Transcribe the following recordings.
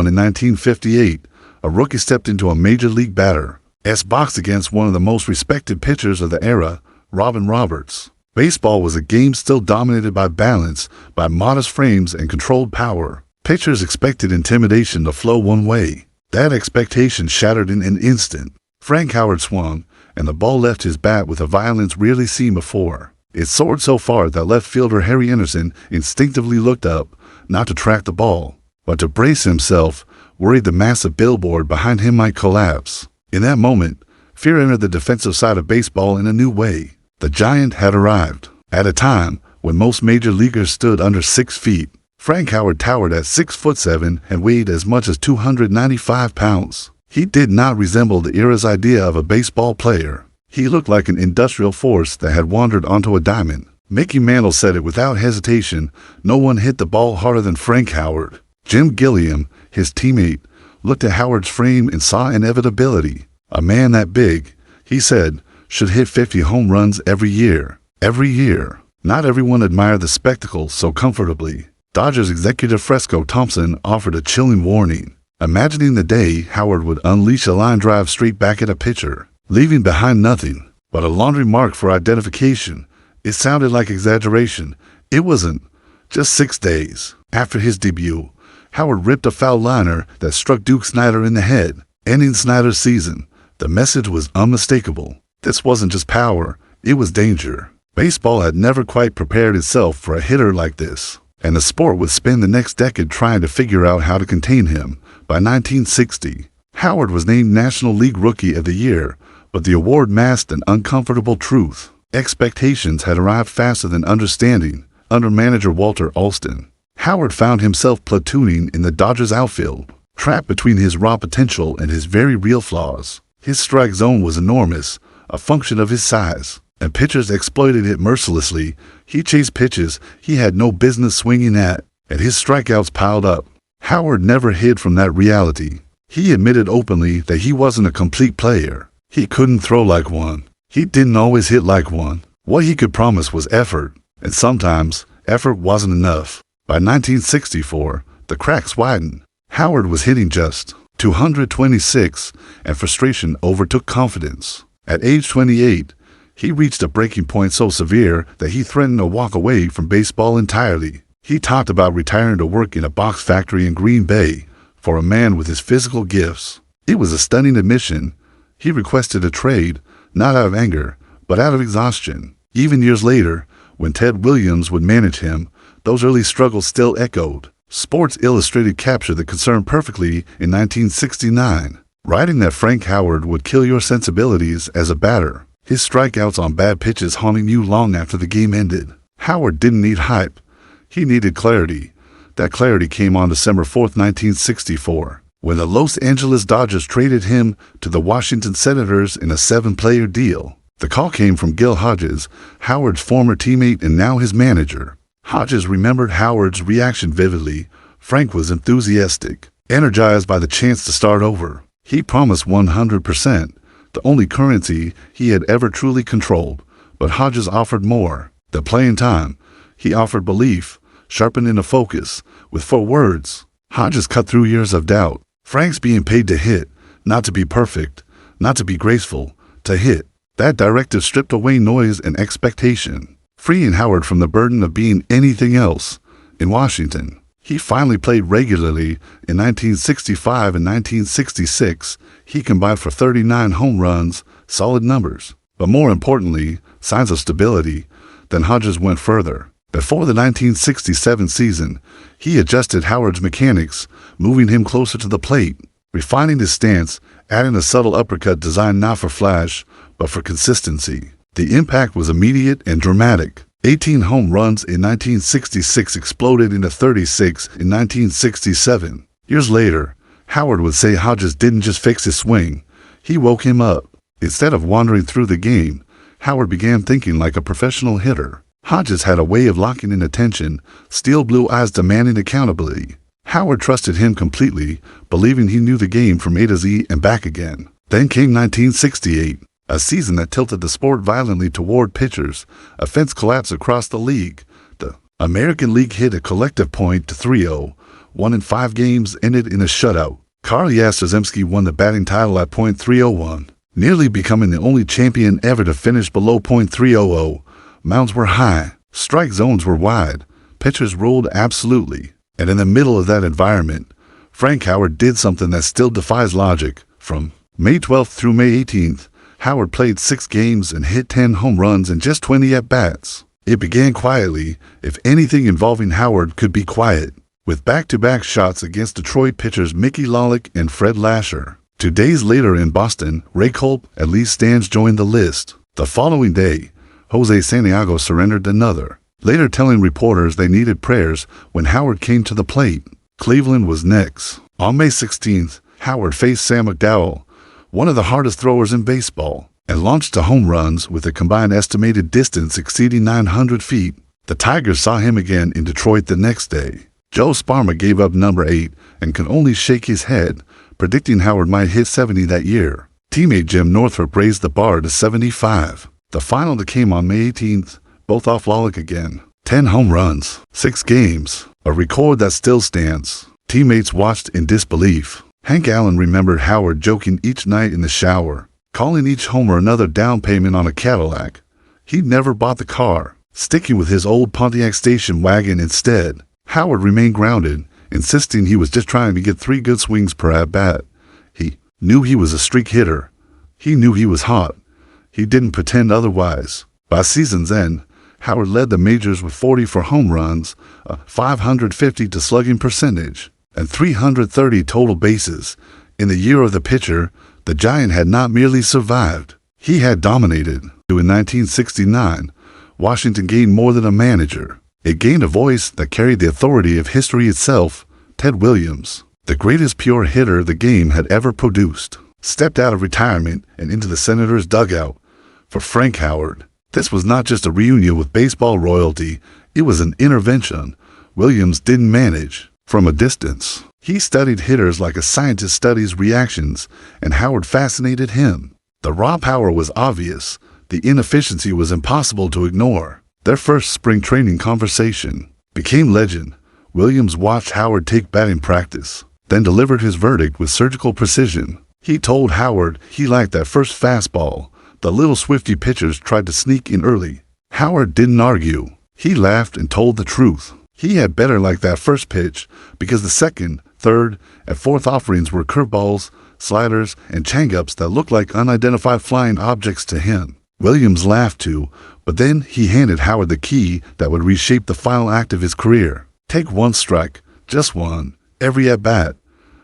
when in 1958, a rookie stepped into a major league batter's box against one of the most respected pitchers of the era, Robin Roberts. Baseball was a game still dominated by balance, by modest frames and controlled power. Pitchers expected intimidation to flow one way. That expectation shattered in an instant. Frank Howard swung, and the ball left his bat with a violence rarely seen before. It soared so far that left fielder Harry Anderson instinctively looked up, not to track the ball, but to brace himself, worried the massive billboard behind him might collapse. In that moment, fear entered the defensive side of baseball in a new way. The giant had arrived. At a time when most major leaguers stood under 6 feet, Frank Howard towered at 6'7" and weighed as much as 295 pounds. He did not resemble the era's idea of a baseball player. He looked like an industrial force that had wandered onto a diamond. Mickey Mantle said it without hesitation, no one hit the ball harder than Frank Howard. Jim Gilliam, his teammate, looked at Howard's frame and saw inevitability. A man that big, he said, should hit 50 home runs every year. Every year. Not everyone admired the spectacle so comfortably. Dodgers executive Fresco Thompson offered a chilling warning, imagining the day Howard would unleash a line drive straight back at a pitcher, leaving behind nothing but a laundry mark for identification. It sounded like exaggeration. It wasn't. Just 6 days after his debut, Howard ripped a foul liner that struck Duke Snider in the head, ending Snider's season. The message was unmistakable. This wasn't just power, it was danger. Baseball had never quite prepared itself for a hitter like this, and the sport would spend the next decade trying to figure out how to contain him. By 1960, Howard was named National League Rookie of the Year, but the award masked an uncomfortable truth. Expectations had arrived faster than understanding. Under manager Walter Alston, Howard found himself platooning in the Dodgers outfield, trapped between his raw potential and his very real flaws. His strike zone was enormous, a function of his size, and pitchers exploited it mercilessly. He chased pitches he had no business swinging at, and his strikeouts piled up. Howard never hid from that reality. He admitted openly that he wasn't a complete player. He couldn't throw like one. He didn't always hit like one. What he could promise was effort, and sometimes effort wasn't enough. By 1964, the cracks widened. Howard was hitting just 226, and frustration overtook confidence. At age 28, he reached a breaking point so severe that he threatened to walk away from baseball entirely. He talked about retiring to work in a box factory in Green Bay. For a man with his physical gifts, it was a stunning admission. He requested a trade, not out of anger, but out of exhaustion. Even years later, when Ted Williams would manage him, those early struggles still echoed. Sports Illustrated captured the concern perfectly in 1969, writing that Frank Howard would kill your sensibilities as a batter, his strikeouts on bad pitches haunting you long after the game ended. Howard didn't need hype. He needed clarity. That clarity came on December 4, 1964, when the Los Angeles Dodgers traded him to the Washington Senators in a 7-player deal. The call came from Gil Hodges, Howard's former teammate and now his manager. Hodges remembered Howard's reaction vividly. Frank was enthusiastic, energized by the chance to start over. He promised 100%, the only currency he had ever truly controlled. But Hodges offered more. The playing time. He offered belief, sharpened into focus, with 4 words. Hodges cut through years of doubt. Frank's being paid to hit, not to be perfect, not to be graceful, to hit. That directive stripped away noise and expectation, freeing Howard from the burden of being anything else. In Washington, he finally played regularly. In 1965 and 1966, he combined for 39 home runs, solid numbers, but more importantly, signs of stability. Then Hodges went further. Before the 1967 season, he adjusted Howard's mechanics, moving him closer to the plate, refining his stance, adding a subtle uppercut designed not for flash, but for consistency. The impact was immediate and dramatic. 18 home runs in 1966 exploded into 36 in 1967. Years later, Howard would say Hodges didn't just fix his swing, he woke him up. Instead of wandering through the game, Howard began thinking like a professional hitter. Hodges had a way of locking in attention, steel blue eyes demanding accountability. Howard trusted him completely, believing he knew the game from A to Z and back again. Then came 1968, a season that tilted the sport violently toward pitchers. Offense collapsed across the league. The American League hit a collective point to 3-0, 1 in 5 games ended in a shutout. Carl Yastrzemski won the batting title at .301, nearly becoming the only champion ever to finish below .300. Mounds were high, strike zones were wide, pitchers rolled absolutely. And in the middle of that environment, Frank Howard did something that still defies logic. From May 12th through May 18th, Howard played 6 games and hit 10 home runs in just 20 at-bats. It began quietly, if anything involving Howard could be quiet, with back-to-back shots against Detroit pitchers Mickey Lolick and Fred Lasher. 2 days later in Boston, Ray Culp and Lee Stans joined the list. The following day, Jose Santiago surrendered another, later telling reporters they needed prayers when Howard came to the plate. Cleveland was next. On May 16th, Howard faced Sam McDowell, one of the hardest throwers in baseball, and launched to home runs with a combined estimated distance exceeding 900 feet. The Tigers saw him again in Detroit the next day. Joe Sparma gave up number 8 and could only shake his head, predicting Howard might hit 70 that year. Teammate Jim Northrup raised the bar to 75. The final that came on May 18th, both off Lolick again. 10 home runs, 6 games, a record that still stands. Teammates watched in disbelief. Hank Allen remembered Howard joking each night in the shower, calling each homer another down payment on a Cadillac. He'd never bought the car, sticking with his old Pontiac station wagon instead. Howard remained grounded, insisting he was just trying to get 3 good swings per at-bat. He knew he was a streak hitter. He knew he was hot. He didn't pretend otherwise. By season's end, Howard led the majors with 40 for home runs, a .550 to slugging percentage, and 330 total bases. In the year of the pitcher, the Giant had not merely survived, he had dominated. In 1969, Washington gained more than a manager. It gained a voice that carried the authority of history itself. Ted Williams, the greatest pure hitter the game had ever produced, stepped out of retirement and into the Senators' dugout. For Frank Howard, this was not just a reunion with baseball royalty, it was an intervention. Williams didn't manage. From a distance, he studied hitters like a scientist studies reactions, and Howard fascinated him. The raw power was obvious. The inefficiency was impossible to ignore. Their first spring training conversation became legend. Williams watched Howard take batting practice, then delivered his verdict with surgical precision. He told Howard he liked that first fastball. The little swifty pitchers tried to sneak in early. Howard didn't argue. He laughed and told the truth. He had better like that first pitch because the second, third, and fourth offerings were curveballs, sliders, and changeups that looked like unidentified flying objects to him. Williams laughed too, but then he handed Howard the key that would reshape the final act of his career. Take 1 strike, just 1, every at-bat.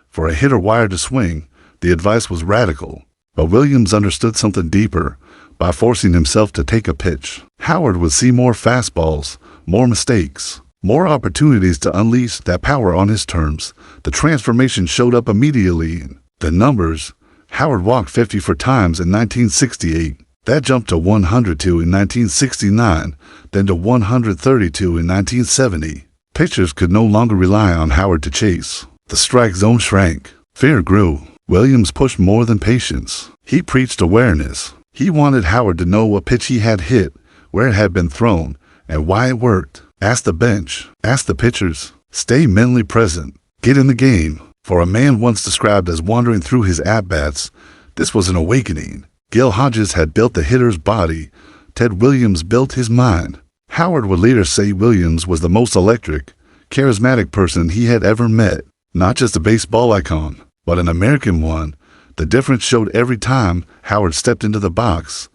For a hitter wired to swing, the advice was radical. But Williams understood something deeper. By forcing himself to take a pitch, Howard would see more fastballs, more mistakes, more opportunities to unleash that power on his terms. The transformation showed up immediately. The numbers: Howard walked 54 times in 1968. That jumped to 102 in 1969, then to 132 in 1970. Pitchers could no longer rely on Howard to chase. The strike zone shrank. Fear grew. Williams pushed more than patience. He preached awareness. He wanted Howard to know what pitch he had hit, where it had been thrown, and why it worked. Ask the bench. Ask the pitchers. Stay mentally present. Get in the game. For a man once described as wandering through his at-bats, this was an awakening. Gil Hodges had built the hitter's body. Ted Williams built his mind. Howard would later say Williams was the most electric, charismatic person he had ever met. Not just a baseball icon, but an American one. The difference showed every time Howard stepped into the box.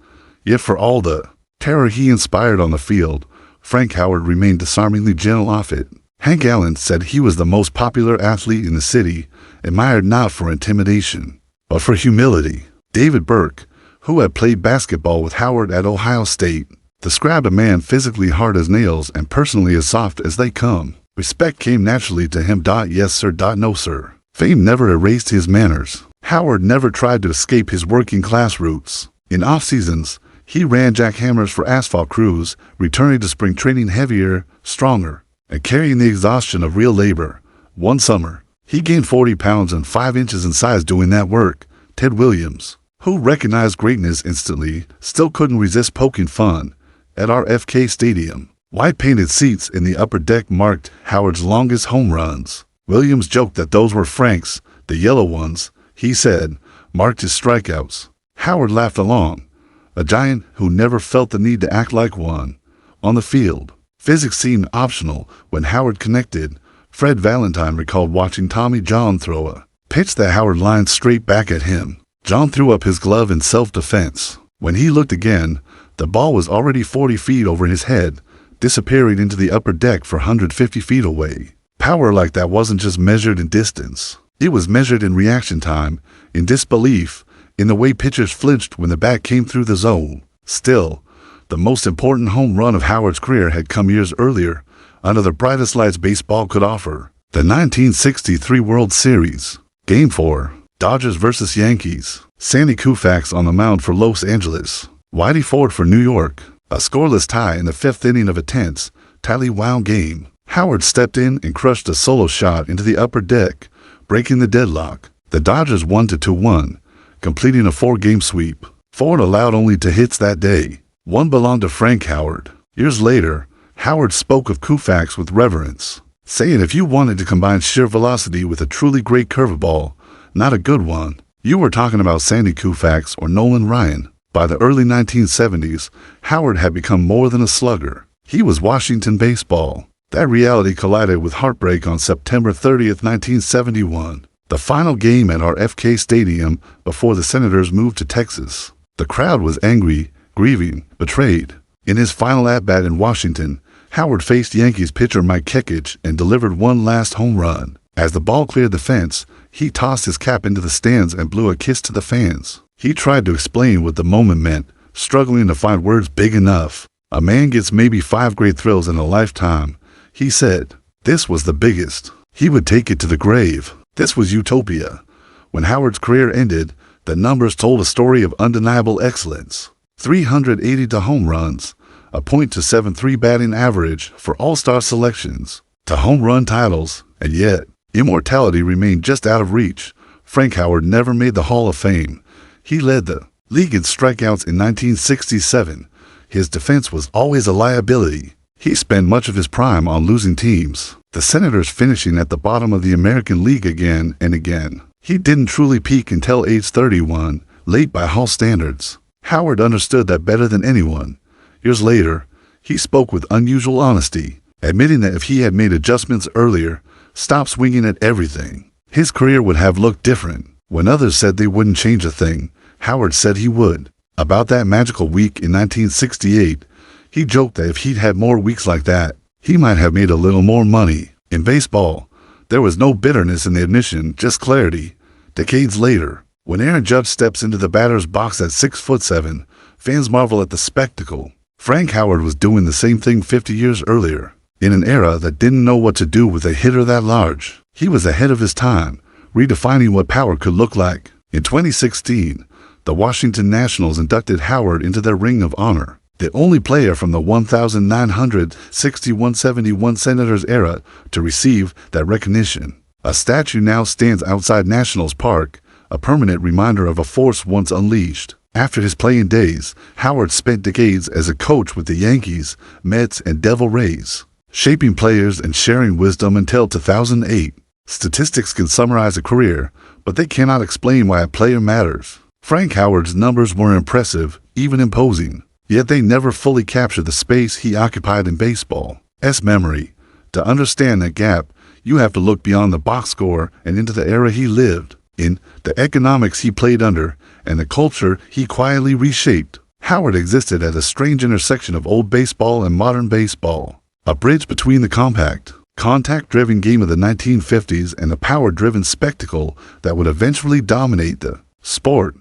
Yet for all the terror he inspired on the field, Frank Howard remained disarmingly gentle off it. Hank Allen said he was the most popular athlete in the city, admired not for intimidation, but for humility. David Burke, who had played basketball with Howard at Ohio State, described a man physically hard as nails and personally as soft as they come. Respect came naturally to him. Yes sir, no sir. Fame never erased his manners. Howard never tried to escape his working class roots. In off seasons, he ran jackhammers for asphalt crews, returning to spring training heavier, stronger, and carrying the exhaustion of real labor. One summer, he gained 40 pounds and 5 inches in size doing that work. Ted Williams, who recognized greatness instantly, still couldn't resist poking fun. At RFK Stadium, white painted seats in the upper deck marked Howard's longest home runs. Williams joked that those were Frank's, the yellow ones, he said, marked his strikeouts. Howard laughed along, a giant who never felt the need to act like one. On the field, physics seemed optional when Howard connected. Fred Valentine recalled watching Tommy John throw a pitch that Howard lined straight back at him. John threw up his glove in self-defense. When he looked again, the ball was already 40 feet over his head, disappearing into the upper deck for 150 feet away. Power like that wasn't just measured in distance. It was measured in reaction time, in disbelief, in the way pitchers flinched when the bat came through the zone. Still, the most important home run of Howard's career had come years earlier, under the brightest lights baseball could offer. The 1963 World Series. Game 4. Dodgers vs. Yankees. Sandy Koufax on the mound for Los Angeles. Whitey Ford for New York. A scoreless tie in the 5th inning of a tense, tightly wound game. Howard stepped in and crushed a solo shot into the upper deck, breaking the deadlock. The Dodgers won to 2-1, completing a 4-game sweep. Ford allowed only 2 hits that day. One belonged to Frank Howard. Years later, Howard spoke of Koufax with reverence, saying if you wanted to combine sheer velocity with a truly great curveball, not a good one, you were talking about Sandy Koufax or Nolan Ryan. By the early 1970s, Howard had become more than a slugger. He was Washington baseball. That reality collided with heartbreak on September 30th, 1971, the final game at RFK Stadium before the Senators moved to Texas. The crowd was angry, grieving, betrayed. In his final at-bat in Washington, Howard faced Yankees pitcher Mike Kekich and delivered one last home run. As the ball cleared the fence, he tossed his cap into the stands and blew a kiss to the fans. He tried to explain what the moment meant, struggling to find words big enough. A man gets maybe 5 great thrills in a lifetime, he said. This was the biggest. He would take it to the grave. This was utopia. When Howard's career ended, the numbers told a story of undeniable excellence. 380 home runs, a .273 batting average for all-star selections, to home run titles, and yet, immortality remained just out of reach. Frank Howard never made the Hall of Fame. He led the league in strikeouts in 1967. His defense was always a liability. He spent much of his prime on losing teams, the Senators finishing at the bottom of the American League again and again. He didn't truly peak until age 31, late by Hall standards. Howard understood that better than anyone. Years later, he spoke with unusual honesty, admitting that if he had made adjustments earlier, stopped swinging at everything, his career would have looked different. When others said they wouldn't change a thing, Howard said he would. About that magical week in 1968, he joked that if he'd had more weeks like that, he might have made a little more money. In baseball, there was no bitterness in the admission, just clarity. Decades later, when Aaron Judge steps into the batter's box at 6'7", fans marvel at the spectacle. Frank Howard was doing the same thing 50 years earlier, in an era that didn't know what to do with a hitter that large. He was ahead of his time, redefining what power could look like. In 2016, the Washington Nationals inducted Howard into their Ring of Honor, the only player from the 1961-71 Senators era to receive that recognition. A statue now stands outside Nationals Park, a permanent reminder of a force once unleashed. After his playing days, Howard spent decades as a coach with the Yankees, Mets, and Devil Rays, shaping players and sharing wisdom until 2008. Statistics can summarize a career, but they cannot explain why a player matters. Frank Howard's numbers were impressive, even imposing, yet they never fully captured the space he occupied in baseball's memory. To understand that gap, you have to look beyond the box score and into the era he lived in, the economics he played under, and the culture he quietly reshaped. Howard existed at a strange intersection of old baseball and modern baseball, a bridge between the compact, contact-driven game of the 1950s and the power-driven spectacle that would eventually dominate the sport.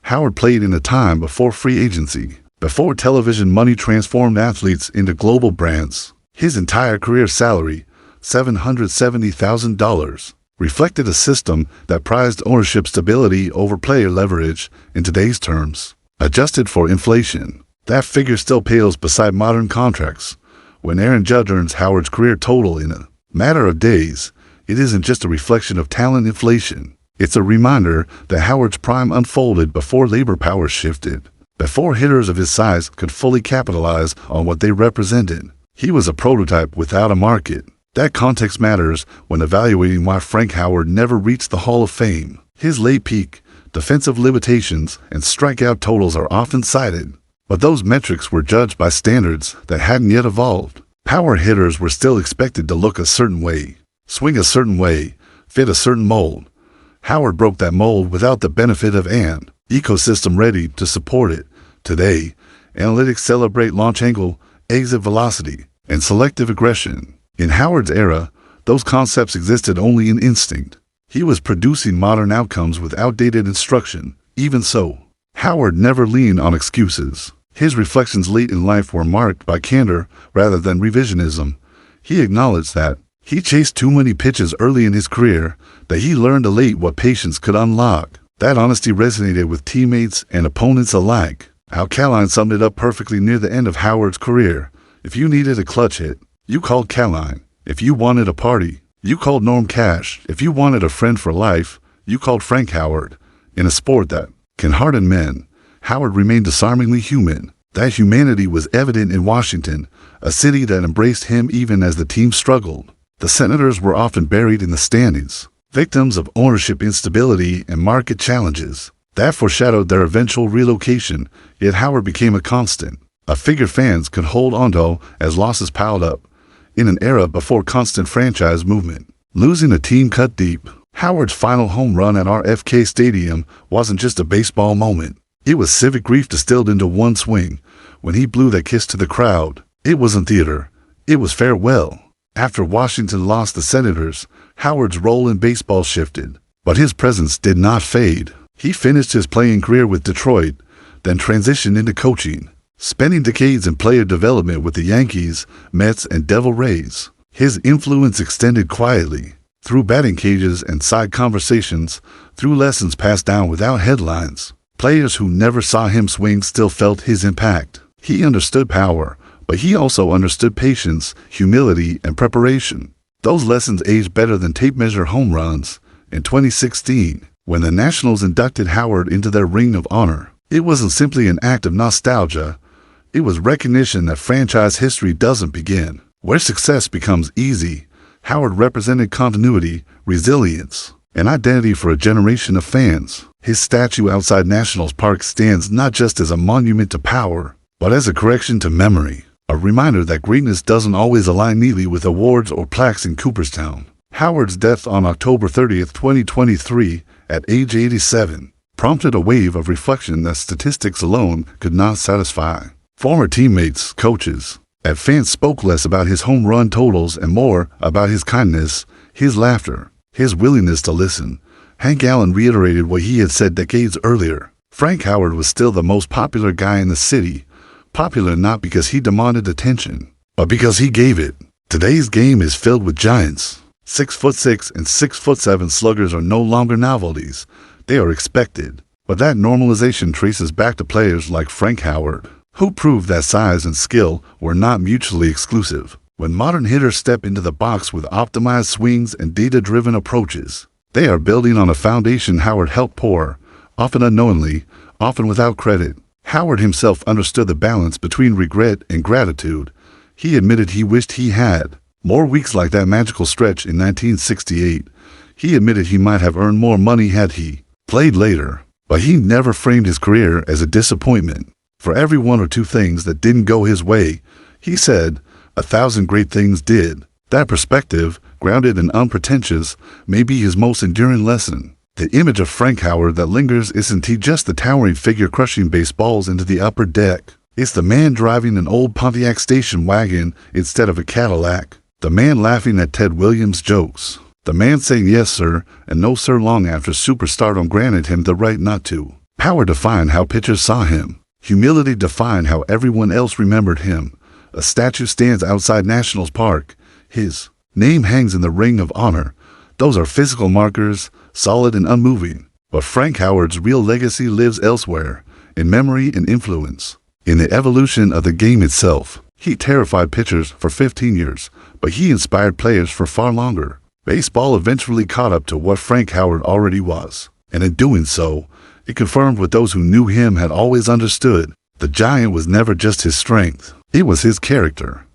Howard played in a time before free agency, before television money transformed athletes into global brands. His entire career salary, $770,000, reflected a system that prized ownership stability over player leverage in today's terms. Adjusted for inflation, that figure still pales beside modern contracts. When Aaron Judge earns Howard's career total in a matter of days, it isn't just a reflection of talent inflation. It's a reminder that Howard's prime unfolded before labor power shifted, before hitters of his size could fully capitalize on what they represented. He was a prototype without a market, That context matters when evaluating why Frank Howard never reached the Hall of Fame. His late peak, defensive limitations, and strikeout totals are often cited, but those metrics were judged by standards that hadn't yet evolved. Power hitters were still expected to look a certain way, swing a certain way, fit a certain mold. Howard broke that mold without the benefit of an ecosystem ready to support it. Today, analytics celebrate launch angle, exit velocity, and selective aggression. In Howard's era, those concepts existed only in instinct. He was producing modern outcomes with outdated instruction. Even so, Howard never leaned on excuses. His reflections late in life were marked by candor rather than revisionism. He acknowledged that he chased too many pitches early in his career, that he learned late what patience could unlock. That honesty resonated with teammates and opponents alike. Al Kaline summed it up perfectly near the end of Howard's career. If you needed a clutch hit, you called Kaline. If you wanted a party, you called Norm Cash. If you wanted a friend for life, you called Frank Howard. In a sport that can harden men, Howard remained disarmingly human. That humanity was evident in Washington, a city that embraced him even as the team struggled. The Senators were often buried in the standings, victims of ownership instability and market challenges. That foreshadowed their eventual relocation, yet Howard became a constant, a figure fans could hold onto as losses piled up. In an era before constant franchise movement, losing a team cut deep, Howard's final home run at RFK Stadium wasn't just a baseball moment. It was civic grief distilled into one swing. When he blew that kiss to the crowd, it wasn't theater, it was farewell. After Washington lost the Senators, Howard's role in baseball shifted, but his presence did not fade. He finished his playing career with Detroit, then transitioned into coaching, spending decades in player development with the Yankees, Mets, and Devil Rays. His influence extended quietly, through batting cages and side conversations, through lessons passed down without headlines. Players who never saw him swing still felt his impact. He understood power, but he also understood patience, humility, and preparation. Those lessons aged better than tape measure home runs. In 2016, when the Nationals inducted Howard into their Ring of Honor, it wasn't simply an act of nostalgia. It was recognition that franchise history doesn't begin where success becomes easy. Howard represented continuity, resilience, and identity for a generation of fans. His statue outside Nationals Park stands not just as a monument to power, but as a correction to memory, a reminder that greatness doesn't always align neatly with awards or plaques in Cooperstown. Howard's death on October 30th, 2023, at age 87, prompted a wave of reflection that statistics alone could not satisfy. Former teammates, coaches, and fans spoke less about his home run totals and more about his kindness, his laughter, his willingness to listen. Hank Allen reiterated what he had said decades earlier. Frank Howard was still the most popular guy in the city, popular not because he demanded attention, but because he gave it. Today's game is filled with giants. 6'6" and 6'7" sluggers are no longer novelties. They are expected. But that normalization traces back to players like Frank Howard, who proved that size and skill were not mutually exclusive. When modern hitters step into the box with optimized swings and data-driven approaches, they are building on a foundation Howard helped pour, often unknowingly, often without credit. Howard himself understood the balance between regret and gratitude. He admitted he wished he had more weeks like that magical stretch in 1968. He admitted he might have earned more money had he played later, but he never framed his career as a disappointment. For every one or two things that didn't go his way, he said, 1,000 great things did. That perspective, grounded and unpretentious, may be his most enduring lesson. The image of Frank Howard that lingers isn't he just the towering figure crushing baseballs into the upper deck. It's the man driving an old Pontiac station wagon instead of a Cadillac. The man laughing at Ted Williams' jokes. The man saying yes sir and no sir long after superstardom granted him the right not to. Power defined how pitchers saw him. Humility defined how everyone else remembered him. A statue stands outside Nationals Park. His name hangs in the Ring of Honor. Those are physical markers, solid and unmoving. But Frank Howard's real legacy lives elsewhere, in memory and influence, in the evolution of the game itself. He terrified pitchers for 15 years, but he inspired players for far longer. Baseball eventually caught up to what Frank Howard already was, and in doing so, it confirmed what those who knew him had always understood. The giant was never just his strength. It was his character.